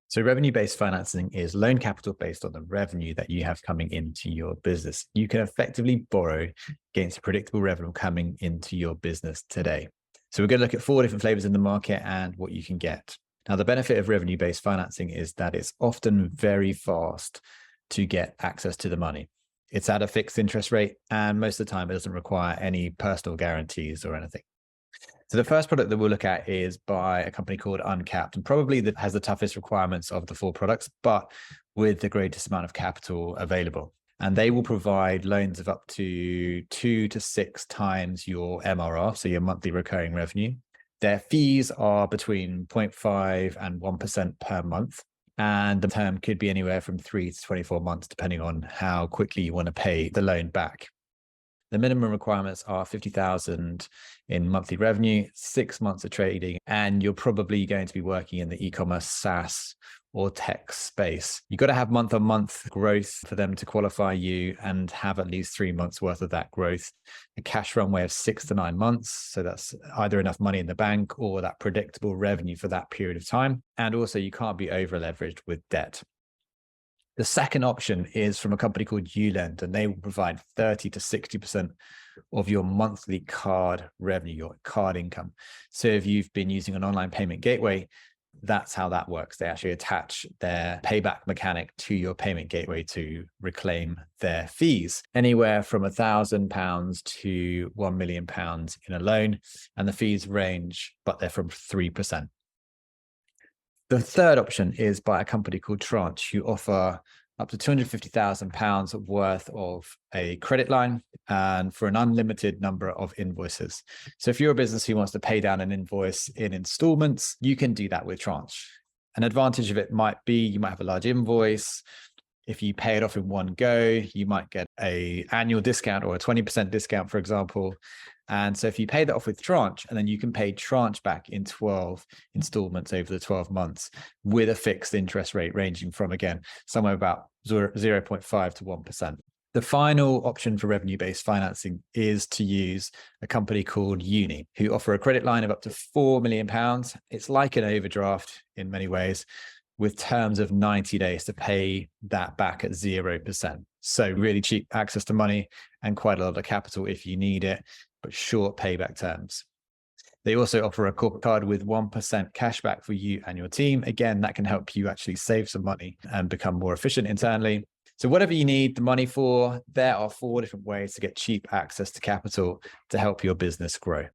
So revenue-based financing is loan capital based on the revenue that you have coming into your business. You can effectively borrow against predictable revenue coming into your business today. So we're going to look at 4 different flavors in the market and what you can get. Now, the benefit of revenue-based financing is that it's often very fast to get access to the money. It's at a fixed interest rate, and most of the time it doesn't require any personal guarantees or anything. So the first product that we'll look at is by a company called Uncapped, and probably that has the toughest requirements of the 4 products, but with the greatest amount of capital available. And they will provide loans of up to 2 to 6 times your MRR, so your monthly recurring revenue. Their fees are between 0.5 and 1% per month. And the term could be anywhere from 3 to 24 months, depending on how quickly you want to pay the loan back. The minimum requirements are 50,000 in monthly revenue, 6 months of trading, and you're probably going to be working in the e-commerce, SaaS, or tech space. You've got to have month-on-month growth for them to qualify you and have at least 3 months worth of that growth. A cash runway of 6 to 9 months. So that's either enough money in the bank or that predictable revenue for that period of time. And also you can't be over leveraged with debt. The second option is from a company called Ulend, and they will provide 30 to 60% of your monthly card revenue, your card income. So if you've been using an online payment gateway, that's how that works. They actually attach their payback mechanic to your payment gateway to reclaim their fees, anywhere from £1,000 to £1 million in a loan. And the fees range, but they're from 3%. The third option is by a company called Tranche, who offer up to £250,000 worth of a credit line and for an unlimited number of invoices. So if you're a business who wants to pay down an invoice in installments, you can do that with Tranche. An advantage of it might be you might have a large invoice. If you pay it off in one go, you might get an annual discount or a 20% discount, for example. And so if you pay that off with Tranche, and then you can pay Tranche back in 12 installments over the 12 months with a fixed interest rate ranging from, again, somewhere about 0.5 to 1%. The final option for revenue-based financing is to use a company called Uni, who offer a credit line of up to £4 million. It's like an overdraft in many ways, with terms of 90 days to pay that back at 0%. So really cheap access to money and quite a lot of capital if you need it, but short payback terms. They also offer a corporate card with 1% cashback for you and your team. Again, that can help you actually save some money and become more efficient internally. So whatever you need the money for, there are 4 different ways to get cheap access to capital to help your business grow.